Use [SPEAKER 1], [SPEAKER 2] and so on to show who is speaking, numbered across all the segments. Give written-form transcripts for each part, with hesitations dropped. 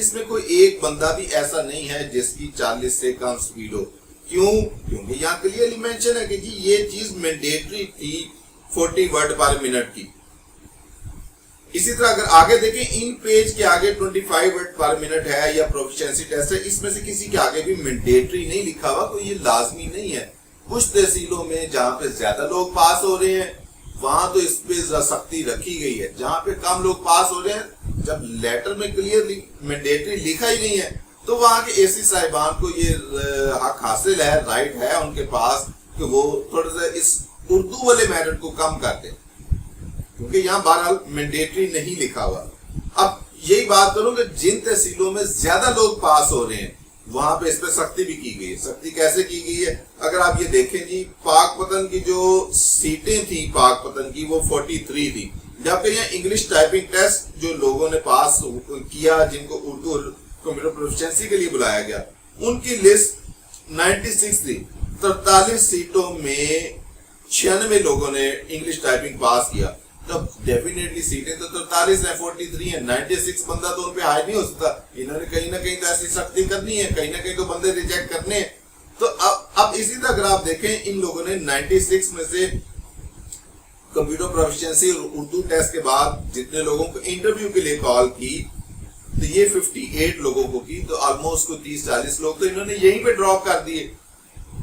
[SPEAKER 1] اس میں کوئی ایک بندہ بھی ایسا نہیں ہے جس کی 40 سے کم سپیڈ ہو. کیوں؟ کیونکہ یہاں کلیئرلی مینشن ہے کہ جی یہ چیز مینڈیٹری تھی 40 ورڈ پر منٹ کی. اسی طرح اگر آگے دیکھیں ان پیج کے آگے 25 ورڈ پر منٹ ہے یا پروفیشنسی ٹیسٹ ہے, اس میں سے کسی کے آگے بھی مینڈیٹری نہیں لکھا ہوا, کوئی یہ لازمی نہیں ہے. کچھ تحصیلوں میں جہاں پہ زیادہ لوگ پاس ہو رہے ہیں وہاں تو اس پہ سختی رکھی گئی ہے, جہاں پہ کم لوگ پاس ہو رہے ہیں جب لیٹر میں کلیئرلی مینڈیٹری لکھا ہی نہیں ہے تو وہاں کے اے سی صاحبان کو یہ حق حاصل ہے, رائٹ ہے ان کے پاس کہ وہ تھوڑا سا اس اردو والے میرٹ کو کم کر دیں, کیونکہ یہاں بہرحال مینڈیٹری نہیں لکھا ہوا. اب یہی بات کروں کہ جن تحصیلوں میں زیادہ لوگ پاس ہو رہے ہیں وہاں پہ اس پہ سختی بھی کی گئی ہے. سختی کیسے کی گئی ہے؟ اگر آپ یہ دیکھیں جی پاک پتن کی جو سیٹیں تھیں پاک پتن کی وہ 43 تھی, جبکہ یہاں انگلش ٹائپنگ ٹیسٹ جو لوگوں نے پاس کیا جن کو اردو کمپیوٹر پروفیشنسی کے لیے بلایا گیا ان کی لسٹ 96 تھی. 43 سیٹوں میں 96 لوگوں نے انگلش ٹائپنگ پاس کیا. تب ڈیفینیٹلی سیٹیں تو 43 ہیں, 43 ہیں, 96 بندہ تو ان پہ ہائر نہیں ہو سکتا. انہوں نے کہیں نہ کہیں تو ایسی سختی کرنی ہے, کہیں نہ کہیں تو بندے ریجیکٹ کرنے ہیں. تو اب اسی طرح اگر آپ دیکھیں ان لوگوں نے 96 میں سے کمپیوٹر پروفیشنسی اور اردو ٹیسٹ کے بعد جتنے لوگوں کو انٹرویو کے لیے کال کی تو یہ 58 لوگوں کو کی, تو آلموسٹ کو 30-40 لوگ تو انہوں نے یہیں پہ ڈراپ کر دیے.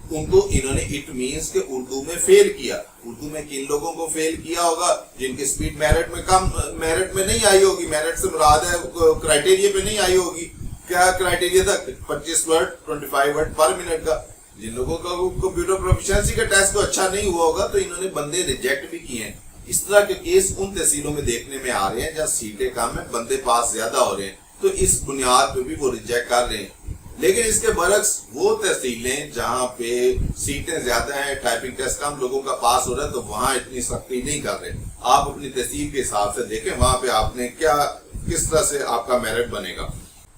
[SPEAKER 1] ان کو انہوں نے اٹ مینس کہ اردو میں فیل کیا. اردو میں کن لوگوں کو فیل کیا ہوگا؟ جن کی سپیڈ میرٹ میں کم, میرٹ میں نہیں آئی ہوگی, میرٹ سے مراد ہے کرائٹیریا پہ نہیں آئی ہوگی. کیا کرائٹیریا تھا؟ 25 ورڈ 25 ورڈ پر منٹ کا. جن لوگوں کا کمپیوٹر پروفیشنسی کا ٹیسٹ کو اچھا نہیں ہوا ہوگا تو انہوں نے بندے ریجیکٹ بھی کیے ہیں. اس طرح کے کیس ان تحصیلوں میں دیکھنے میں آ رہے ہیں جہاں سیٹیں کم ہیں, بندے پاس زیادہ ہو رہے ہیں, تو اس بنیاد پہ بھی وہ ریجیکٹ کر رہے ہیں. لیکن اس کے برعکس وہ تحصیلیں جہاں پہ سیٹیں زیادہ ہیں, ٹائپنگ ٹیسٹ کم لوگوں کا پاس ہو رہا ہے, تو وہاں اتنی سختی نہیں کر رہے. آپ اپنی تحصیل کے حساب سے دیکھیں وہاں پہ آپ نے کس طرح سے آپ کا میرٹ بنے گا.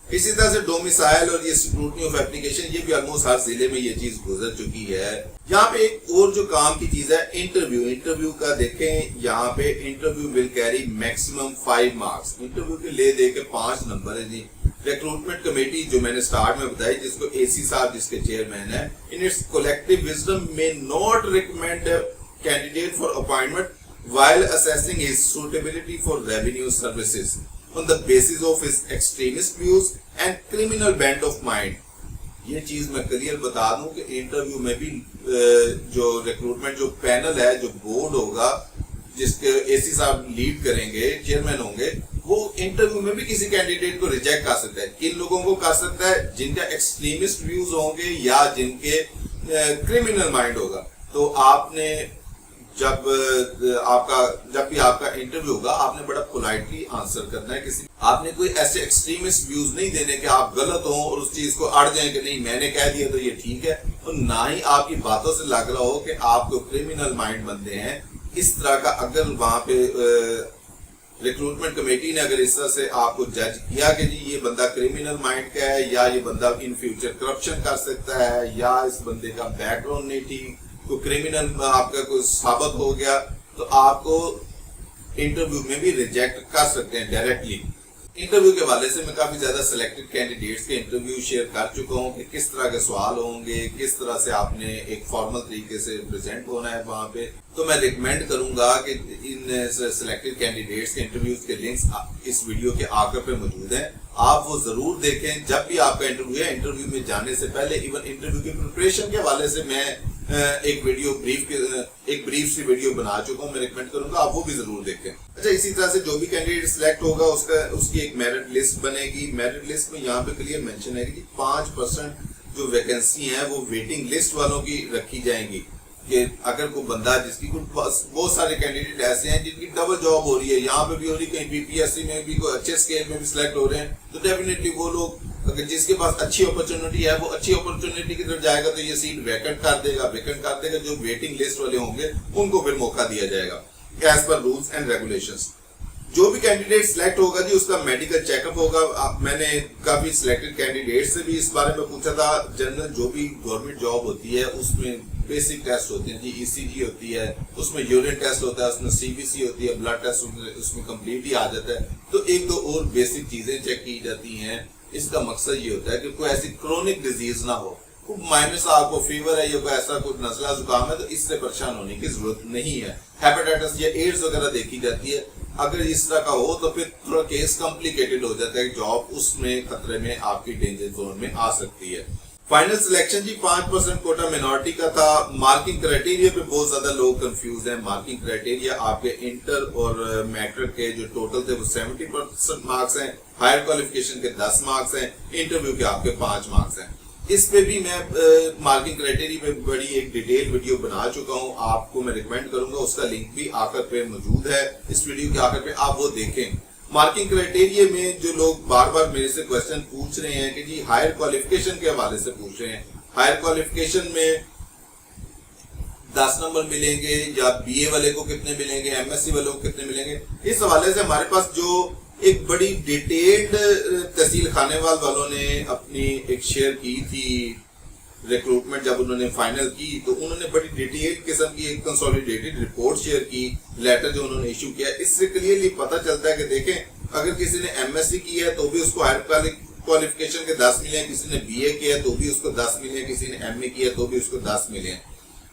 [SPEAKER 1] اسی طرح سے ڈومیسائل اور یہ اسکروٹنی آف ایپلیکیشن, یہ بھی آلموسٹ ہر ضلع میں یہ چیز گزر چکی ہے. یہاں پہ ایک اور جو کام کی چیز ہے انٹرویو. انٹرویو کا دیکھیں یہاں پہ interview will carry maximum 5 marks. Interview کے لے دے کے 5 نمبر ہے جی. ریکروٹمنٹ کمیٹی جو میں نے سٹارٹ میں بتائی جس کو اے سی صاحب جس کے چیئرمین ہیں, in its collective wisdom may not recommend a candidate for appointment while assessing his suitability for revenue services on the basis of his extremist views and criminal bent of mind. یہ چیز میں clear بتا دوں کہ interview میں بھی جو recruitment جو پینل ہے, جو بورڈ ہوگا جس کے اے سی صاحب لیڈ کریں گے, چیئرمین ہوں گے, وہ انٹرویو میں بھی کسی کینڈیڈیٹ کو ریجیکٹ کر سکتا ہے. کن لوگوں کو کر سکتا ہے؟ جن کا ایکسٹریمسٹ ویوز ہوں گے یا جن کے کرمنل مائنڈ ہوگا. تو آپ نے جب بھی آپ کا انٹرویو ہوگا آپ نے بڑا پولائٹلی آنسر کرنا ہے. آپ نے کوئی ایسے ایکسٹریمسٹ ویوز نہیں دینے کہ آپ غلط ہوں اور اس چیز کو اڑ جائیں کہ نہیں میں نے کہہ دیا تو یہ ٹھیک ہے, اور نہ ہی آپ کی باتوں سے لگ رہا ہو کہ آپ کو کرمنل مائنڈ بندے ہیں. اس طرح کا اگر وہاں پہ ریکروٹمنٹ کمیٹی نے اگر اس طرح سے آپ کو جج کیا کہ جی یہ بندہ کرمنل مائنڈ کا ہے یا یہ بندہ ان فیوچر کرپشن کر سکتا ہے یا اس بندے کا بیک گراؤنڈ نہیں ٹھیک, کوئی کرمنل آپ کا کوئی ثابت ہو گیا, تو آپ کو انٹرویو میں بھی ریجیکٹ کر سکتے ہیں ڈائریکٹلی. انٹرویو کے حوالے سے میں کافی زیادہ سلیکٹڈ کینڈیڈیٹس کے انٹرویو شیئر کر چکا ہوں کہ کس طرح کے سوال ہوں گے, کس طرح سے آپ نے ایک فارمل طریقے سے پریزنٹ ہونا ہے وہاں پہ. تو میں ریکمینڈ کروں گا کہ ان سلیکٹڈ کینڈیڈیٹس کے انٹرویوز کے لنکس اس ویڈیو کے آخر پہ موجود ہیں, آپ وہ ضرور دیکھیں. جب بھی آپ کا انٹرویو ہے, انٹرویو میں جانے سے پہلے ایون انٹرویو کی پریپریشن کے حوالے سے میں ایک بریف سی ویڈیو بنا چکا ہوں, میں ریکمینڈ کروں گا آپ وہ بھی ضرور دیکھیں. اچھا, اسی طرح سے جو بھی کینڈیڈیٹ سلیکٹ ہوگا اس کی ایک میرٹ لسٹ بنے گی. میرٹ لسٹ میں یہاں پہ کلیئر مینشن ہے کہ 5% جو ویکنسی ہیں وہ ویٹنگ لسٹ والوں کی رکھی جائیں گی, کہ اگر کوئی بندہ جس کی بہت سارے کینڈیڈیٹ ایسے ہیں جن کی ڈبل جاب ہو رہی ہے, یہاں پہ بھی ہو رہی ہے, کہیں BPSC میں بھی کوئی اچھے اسکیل میں بھی سلیکٹ ہو رہے ہیں, تو ڈیفینیٹلی وہ لوگ اگر جس کے پاس اچھی اپرچونٹی ہے وہ اچھی اپرچونٹی کی طرف جائے گا تو یہ سیٹ ویکنٹ کر دے گا. جو ویٹنگ لسٹ والے ہوں گے ان کو پھر موقع دیا جائے گا as per rules and regulations. جو بھی کینڈیڈیٹ سلیکٹ ہوگا جی اس کا میڈیکل چیک اپ ہوگا. میں نے کافی سلیکٹڈ کینڈیڈیٹ سے بھی اس بارے میں پوچھا تھا. جنرل جو بھی گورنمنٹ جاب ہوتی ہے اس میں بیسک ٹیسٹ ہوتے ہیں جی, ECG ہوتی ہے, اس میں یورین ٹیسٹ ہوتا ہے, اس میں CBC ہوتی ہے, بلڈ ٹیسٹ اس میں کمپلیٹ ہی آ جاتا ہے. تو ایک دو اور بیسک چیزیں چیک کی جاتی ہیں اس کا مقصد یہ ہوتا ہے کہ کوئی ایسی کرونک ڈیزیز نہ ہو، کوئی مائنر سا آپ کو فیور ہے یا کوئی ایسا کوئی نزلہ زکام ہے تو اس سے پریشان ہونے کی ضرورت نہیں ہے۔ ہیپیٹائٹس یا ایڈز وغیرہ دیکھی جاتی ہے، اگر اس طرح کا ہو تو پھر تھوڑا کیس کمپلیکیٹڈ ہو جاتا ہے، جاب اس میں خطرے میں آپ کی ڈینجر زون میں آ سکتی ہے۔ فائنل سلیکشن جی 5% کوٹا مینورٹی کا تھا۔ مارکنگ کرائٹیریا پہ بہت زیادہ لوگ کنفیوز ہیں۔ مارکنگ کرائٹیریا آپ کے انٹر اور میٹرک کے جو ٹوٹل تھے وہ 70% مارکس ہیں، ہائر کوالیفیکیشن کے 10 مارکس ہیں، انٹرویو کے آپ کے 5 مارکس ہیں۔ اس پہ بھی میں مارکنگ کرائٹیریا پہ بڑی ایک ڈیٹیل ویڈیو بنا چکا ہوں، آپ کو میں ریکمینڈ کروں گا، اس کا لنک بھی آخر پہ موجود ہے، اس ویڈیو کے آخر پہ آپ وہ دیکھیں۔ مارکنگ کرائٹیریا میں جو لوگ بار بار میرے سے کوسچن پوچھ رہے ہیں کہ جی ہائر کوالیفیکیشن کے حوالے سے پوچھ رہے ہیں، ہائر کوالیفیکیشن میں 10 نمبر ملیں گے یا بی اے والے کو کتنے ملیں گے، ایم ایس سی والوں کو کتنے ملیں گے، اس حوالے سے ہمارے پاس جو ایک بڑی ڈیٹیلڈ تحصیل خانے والوں نے اپنی ایک شیئر کی تھی ریکروٹمنٹ، جب انہوں نے فائنل کی تو انہوں نے بڑی ڈیٹیل قسم کی ایک کنسولیڈیٹڈ رپورٹ شیئر کی، لیٹر جو انہوں نے ایشو کیا، اس سے کلیئرلی پتہ چلتا ہے کہ دیکھیں اگر کسی نے ایم ایس سی کی ہے تو بھی اس کو ہائر کوالیفیکیشن کے 10 ملے ہیں، کسی نے بی اے کیا ہے تو بھی اس کو 10 ملے ہیں، کسی نے ایم اے کیا ہے تو بھی اس کو 10 ملے ہیں۔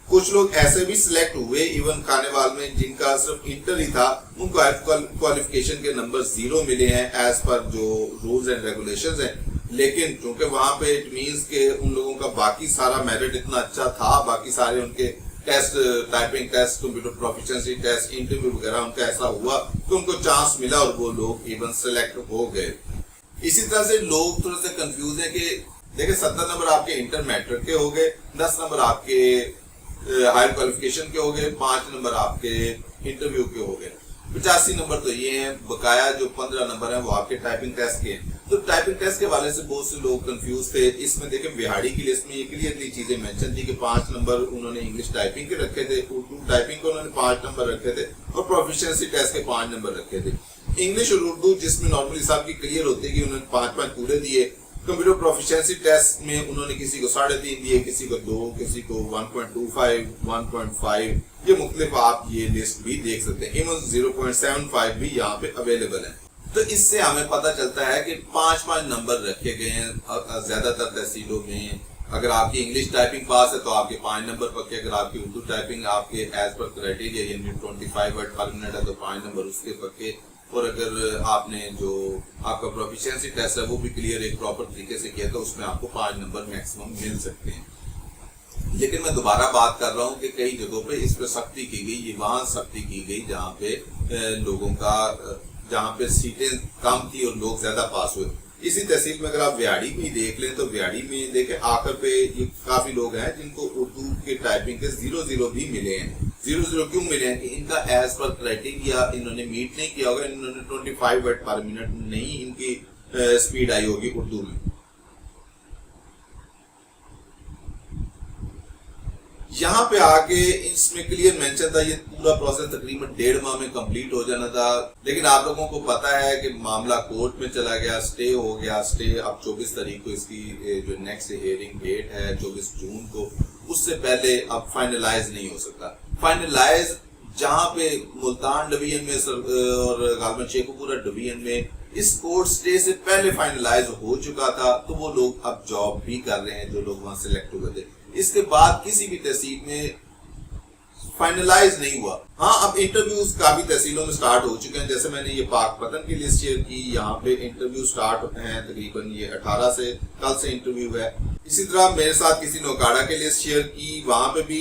[SPEAKER 1] کچھ لوگ ایسے بھی سلیکٹ ہوئے ایون کھانے وال میں جن کا صرف انٹر ہی تھا، ان کو ہائر کوالیفیکیشن کے نمبر 0 ملے ہیں ایز پر جو رولز اینڈ ریگولیشنز ہیں، لیکن چونکہ وہاں پہ اٹ مینس کہ ان لوگوں کا باقی سارا میرٹ اتنا اچھا تھا، باقی سارے ان کے test, typing test, computer proficiency test, interview وغیرہ ان کا ایسا ہوا تو ان کو چانس ملا اور وہ لوگ ایون سلیکٹ ہو گئے۔ اسی طرح سے لوگ تھوڑا سا کنفیوز ہیں کہ دیکھیں 70 نمبر آپ کے انٹر میٹرک کے ہو گئے، 10 نمبر آپ کے ہائر کوالیفیکیشن کے ہو گئے، 5 نمبر آپ کے انٹرویو کے ہو گئے، 85 نمبر تو یہ ہیں، بقایا جو 15 نمبر ہیں وہ آپ کے ٹائپنگ ٹیسٹ کے ہیں۔ تو ٹائپنگ ٹیسٹ کے حوالے سے بہت سے لوگ کنفیوز تھے۔ اس میں دیکھیں بہاڑی کی لسٹ میں یہ کلیئرلی چیزیں مینشن تھی کہ 5 نمبر انہوں نے انگلش ٹائپنگ کے رکھے تھے، اردو ٹائپنگ کے انہوں نے 5 نمبر رکھے تھے اور پروفیشنسی ٹیسٹ کے 5 نمبر رکھے تھے۔ انگلش اور اردو جس میں نارملی صاحب کی کلیئر ہوتی ہے کہ انہوں نے 5 پورے دیے۔ کمپیوٹر پروفیشنسی ٹیسٹ میں انہوں نے کسی کو 3.5 دیے، کسی کو 2، کسی کو 1.25، 1.5، یہ مختلف آپ یہ لسٹ بھی دیکھ سکتے ہیں، ایون 0.75 بھی یہاں پہ اویلیبل ہے۔ تو اس سے ہمیں پتہ چلتا ہے کہ 5 نمبر رکھے گئے ہیں زیادہ تر تحصیلوں میں۔ اگر آپ کی انگلش ٹائپنگ پاس ہے تو آپ کے 5 نمبر پکے، اگر آپ کی اردو ٹائپنگ آپ کے ایز پر کرائٹیریا یعنی 25 ورڈ پر منٹ ہے تو 5 نمبر اس کے پکے، اور اگر آپ نے جو آپ کا پروفیشنسی ٹیسٹ ہے وہ بھی کلیئر ایک پراپر طریقے سے کیا تو اس میں آپ کو 5 نمبر میکسیمم مل سکتے ہیں۔ لیکن میں دوبارہ بات کر رہا ہوں کہ کئی جگہوں پہ اس پہ سختی کی گئی، وہاں سختی کی گئی جہاں پہ لوگوں کا جہاں پہ سیٹیں کم تھی اور لوگ زیادہ پاس ہوئے۔ اسی تحصیل میں اگر آپ ویاڑی بھی دیکھ لیں تو ویاڑی میں دیکھیں آخر پہ یہ کافی لوگ ہیں جن کو اردو کے ٹائپنگ کے 0 بھی ملے ہیں۔ 0 کیوں ملے ہیں کہ ان کا ایز پر کرائٹیریا انہوں نے میٹ نہیں کیا ہوگا، انہوں نے 25 ورڈ پر منٹ نہیں ان کی سپیڈ آئی ہوگی اردو میں۔ یہاں پہ آ کے اس میں کلیئر مینشن تھا، یہ پورا پروسیس تقریباً 1.5 ماہ میں کمپلیٹ ہو جانا تھا، لیکن آپ لوگوں کو پتا ہے کہ معاملہ کورٹ میں چلا گیا، سٹے ہو گیا۔ سٹے اب 24 تاریخ کو اس کی جو نیکسٹ ہیئرنگ ڈیٹ ہے 24 جون کو، اس سے پہلے اب فائنلائز نہیں ہو سکتا۔ فائنلائز جہاں پہ ملتان ڈویژن میں اور غالباً شیخو پورہ ڈویژن میں اس کورٹ سٹے سے پہلے فائنلائز ہو چکا تھا، تو وہ لوگ اب جاب بھی کر رہے ہیں جو لوگ وہاں سلیکٹ ہوئے تھے۔ اس کے بعد کسی بھی تحصیل میں فائنلائز نہیں ہوا۔ ہاں اب انٹرویوز کافی تحصیلوں میں سٹارٹ ہو چکے ہیں، جیسے میں نے یہ پاک پتن کی لسٹ شیئر کی، یہاں پہ انٹرویو سٹارٹ ہیں تقریباً یہ 18 سے، کل سے انٹرویو ہے۔ اسی طرح میرے ساتھ کسی نے اوکاڑا کی لسٹ شیئر کی، وہاں پہ بھی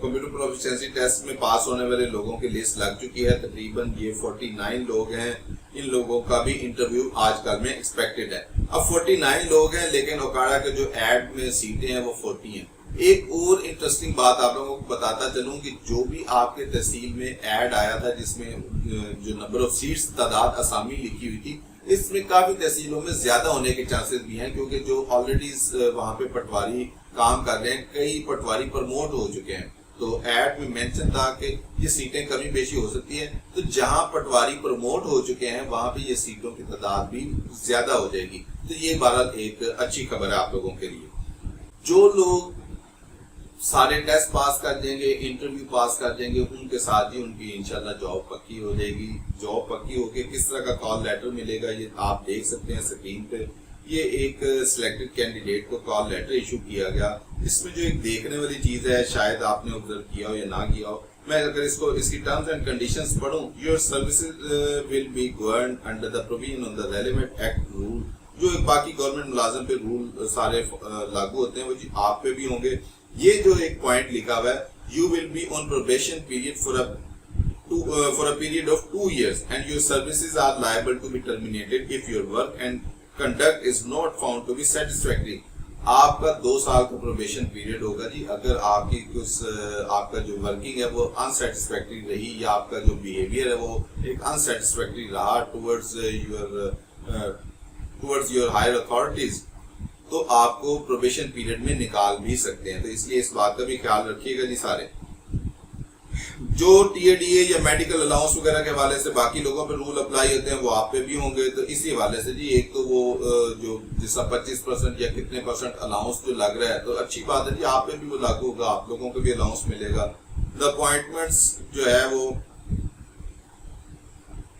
[SPEAKER 1] کمپیوٹر پروفیشنسی ٹیسٹ میں پاس ہونے والے لوگوں کی لسٹ لگ چکی ہے، تقریباً یہ 49 لوگ ہیں، ان لوگوں کا بھی انٹرویو آج کل میں ایکسپیکٹڈ ہے۔ اب 49 لوگ ہیں لیکن اوکاڑا کے جو ایڈ میں سیٹیں ہیں وہ 40 ہیں۔ ایک اور انٹرسٹنگ بات آپ لوگوں کو بتاتا چلوں کہ جو بھی آپ کے تحصیل میں ایڈ آیا تھا جس میں جو نمبر آف سیٹس تعداد اسامی لکھی ہوئی تھی، اس میں کافی تحصیلوں میں زیادہ ہونے کے چانسز بھی ہیں، کیونکہ جو آلریڈی وہاں پہ پٹواری کام کر رہے ہیں، کئی پٹواری پروموٹ ہو چکے ہیں، تو ایڈ میں مینشن تھا کہ یہ سیٹیں کمی بیشی ہو سکتی ہیں، تو جہاں پٹواری پروموٹ ہو چکے ہیں وہاں پہ یہ سیٹوں کی تعداد بھی زیادہ ہو جائے گی۔ تو یہ بہرحال ایک اچھی خبر ہے آپ لوگوں کے لیے۔ جو لوگ سارے ٹیسٹ پاس کر دیں گے, انٹرویو پاس کر دیں گے, ان کے ساتھ ہی ان کی انشاءاللہ جاب پکی ہو جائے گی. جاب پکی ہو کے کس طرح کا کال لیٹر ملے گا یہ آپ دیکھ سکتے ہیں اسکرین پہ. یہ ایک سلیکٹڈ کینڈیڈیٹ کو کال لیٹر ایشو کیا گیا. اس میں جو ایک دیکھنے والی چیز ہے, شاید آپ نے آبزرو کیا ہو یا نہ کیا ہو, میں اگر اس کی ٹرمز اینڈ کنڈیشنز پڑھوں, your services will be governed under the provision on the relevant act rule. جو ایک باقی گورنمنٹ ملازم پہ رول سارے لاگو ہوتے ہیں وہ جی آپ پہ بھی ہوں گے. یہ جو ایک پوائنٹ لکھا ہوا ہے, you will be on probation period for a period of 2 years and your services are liable to be terminated if your work and conduct is not found to be satisfactory. آپ کا 2 سال کا probation period ہوگا جی. اگر آپ کی آپ کا جو ورکنگ ہے وہ انسیٹسفیکٹری رہی, یا آپ کا جو بیہیویئر ہے وہ ایک انسیٹسفیکٹری رہا ٹورڈز یور ہائر اتھارٹیز, تو آپ کو پروبیشن پیریڈ میں نکال بھی سکتے ہیں. تو اس لیے اس بات کا بھی خیال رکھیے گا جی. سارے جو ٹی اے ڈی اے یا میڈیکل الاؤنس وغیرہ کے حوالے سے باقی لوگوں پہ رول اپلائی ہوتے ہیں وہ آپ پہ بھی ہوں گے. تو اسی حوالے سے جی ایک تو وہ جو جس کا 25% یا کتنے % الاؤنس جو لگ رہا ہے, تو اچھی بات ہے جی, آپ پہ بھی وہ لاگو ہوگا, آپ لوگوں کو بھی الاؤنس ملے گا. دا اپوائنٹمنٹس جو ہے وہ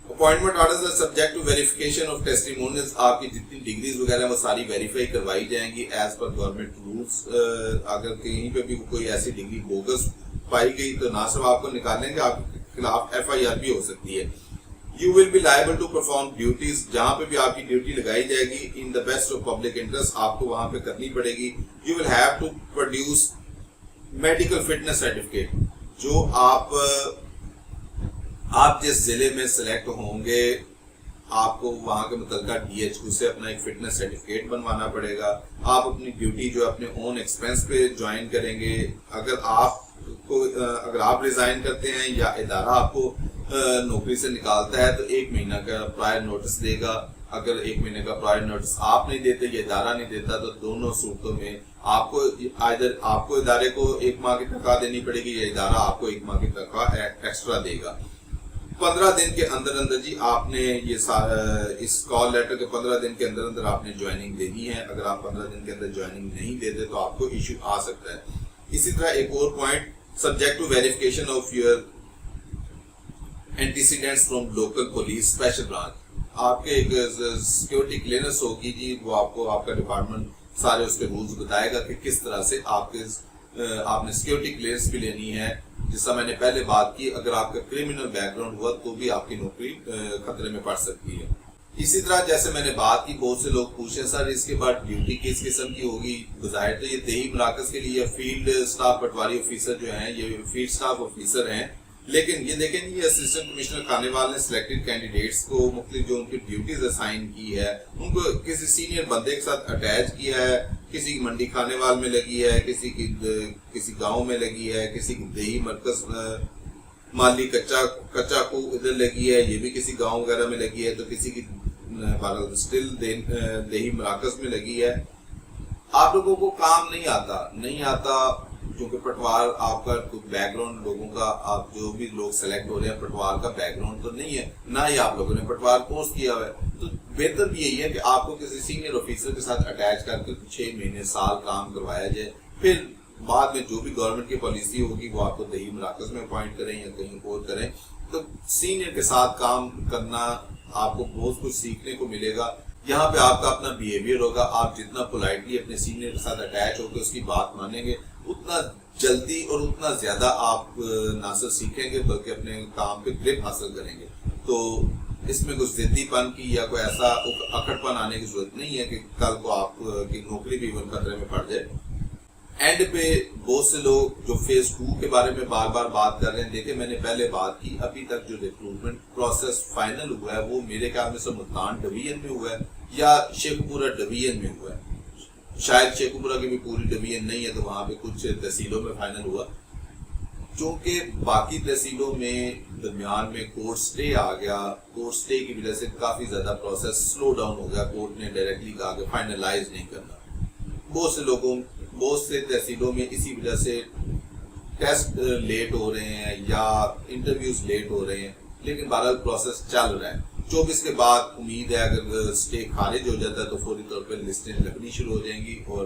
[SPEAKER 1] appointment orders are subject to verification of testimonials. آپ کی جتنی ڈگریز وغیرہ ہیں وہ ساری ویریفائی کروائی جائیں گی ایز پر گورنمنٹ رولس. اگر کہیں پہ بھی کوئی ایسی ڈگری بوگس پائی گئی تو نہ صرف آپ کو نکالیں گے, آپ کے خلاف FIR بھی ہو سکتی ہے. You will be liable to perform duties. جہاں پہ بھی آپ کی ڈیوٹی لگائی جائے گی in the best of public interest, آپ کو وہاں پہ کرنی پڑے گی. You will have to produce medical fitness certificate. جو آپ جس ضلع میں سلیکٹ ہوں گے, آپ کو وہاں کے متعلقہ DHQ سے اپنا ایک فٹنس سرٹیفکیٹ بنوانا پڑے گا. آپ اپنی ڈیوٹی جو اپنے اون ایکسپینس پہ جوائن کریں گے. اگر آپ ریزائن کرتے ہیں یا ادارہ آپ کو نوکری سے نکالتا ہے تو 1 مہینہ کا پرائر نوٹس دے گا. اگر 1 مہینے کا پرائر نوٹس آپ نہیں دیتے یا ادارہ نہیں دیتا, تو دونوں صورتوں میں آپ کو ادارے کو 1 ماہ کی تنخواہ دینی پڑے گی, یا ادارہ آپ کو 1 ماہ کی تنخواہ ایکسٹرا دے گا. 15 دن کے اندر جی آپ نے یہ اس کال لیٹر کے 15 دن کے اندر آپ نے جوائننگ دینی ہے. اگر آپ 15 دن کے اندر جوائننگ نہیں دیتے تو آپ کو ایشو آ سکتا ہے. اسی طرح ایک اور point, subject to verification of your antecedents from local police special branch. آپ کے ایک سیکورٹی کلیئرنس ہوگی جی, وہ آپ کو آپ کا ڈپارٹمنٹ سارے اس کے رولز بتائے گا کہ کس طرح سے آپ نے سیکورٹی کلیئرنس بھی لینی ہے. جس سے میں نے پہلے بات کی, اگر آپ کا کرمنل بیک گراؤنڈ ہوا تو بھی آپ کی نوکری خطرے میں پڑ سکتی ہے. اسی طرح جیسے میں نے بات کی, بہت سے لوگ پوچھیں سر اس کے بعد ڈیوٹی کس قسم کی ہوگی. بظاہر تو یہ دیہی مراکز کے لیے فیلڈ سٹاف پٹواری آفیسر جو ہیں یہ فیلڈ سٹاف آفیسر ہیں, لیکن یہ دیکھیں یہ اسسٹنٹ کمشنر خانیوال نے سلیکٹڈ کینڈیڈیٹس کو مختلف جو ان کی ڈیوٹیز اسائن کی ہے ان کو کسی سینئر بندے کے ساتھ اٹیچ کیا ہے. کسی کی منڈی خانیوال میں لگی ہے, کسی گاؤں میں لگی ہے, کسی کی دیہی مرکز مالی کچا کو ادھر لگی ہے, یہ بھی کسی گاؤں وغیرہ میں لگی ہے, تو کسی کی اسٹل دیہی مراکز میں لگی ہے. آپ لوگوں کو کام نہیں آتا کیونکہ پٹوار آپ کا بیک گراؤنڈ لوگوں کا, آپ جو بھی لوگ سلیکٹ ہو رہے ہیں پٹوار کا بیک گراؤنڈ تو نہیں ہے, نہ ہی آپ لوگوں نے پٹوار کورس کیا ہوا ہے. تو بہتر بھی یہی ہے کہ آپ کو کسی سینئر آفیسر کے ساتھ اٹیچ کر کے 6 مہینے سال کام کروایا جائے. پھر بعد میں جو بھی گورنمنٹ کی پالیسی ہوگی وہ آپ کو دیہی مراکز میں اپوائنٹ کریں یا کہیں اور کریں. تو سینئر کے ساتھ کام کرنا آپ کو بہت کچھ سیکھنے کو ملے گا. یہاں پہ آپ کا اپنا بیہیویئر ہوگا, آپ جتنا پولائٹلی اپنے سینئر کے ساتھ اٹیچ ہو کے اس کی بات مانیں گے اتنا جلدی اور اتنا زیادہ آپ نہ صرف سیکھیں گے بلکہ اپنے کام پہ گرپ حاصل کریں گے. تو اس میں کچھ ضدی پن کی یا کوئی ایسا اکڑ پن آنے کی ضرورت نہیں ہے کہ کل کو آپ کی نوکری بھی خطرے میں پڑ جائے. اینڈ پہ بہت سے لوگ جو فیز 2 کے بارے میں بار بار بات کر رہے ہیں, دیکھیں میں نے پہلے بات کی, ابھی تک جو ریکروٹمنٹ پروسیس فائنل ہوا ہے وہ میرے خیال میں ملتان ڈویژن میں ہوا ہے یا شیخوپورہ ڈویژن میں ہوا ہے. شاید شیخوپورہ کی بھی پوری ڈویژن نہیں ہے تو وہاں پہ کچھ تحصیلوں میں فائنل ہوا. چونکہ باقی تحصیلوں میں درمیان میں کورٹ سٹے آ گیا, کورٹ سٹے کی وجہ سے کافی زیادہ پروسیس سلو ڈاؤن ہو گیا. کورٹ نے ڈائریکٹلی کہا کہ فائنلائز نہیں کرنا. بہت سے تحصیلوں میں اسی وجہ سے ٹیسٹ لیٹ ہو رہے ہیں یا انٹرویوز لیٹ ہو رہے ہیں, لیکن بہرحال پروسیس چل رہا ہے. 24 کے بعد امید ہے اگر سٹے خارج ہو جاتا ہے تو فوری طور پر لسٹیں لگنی شروع ہو جائیں گی اور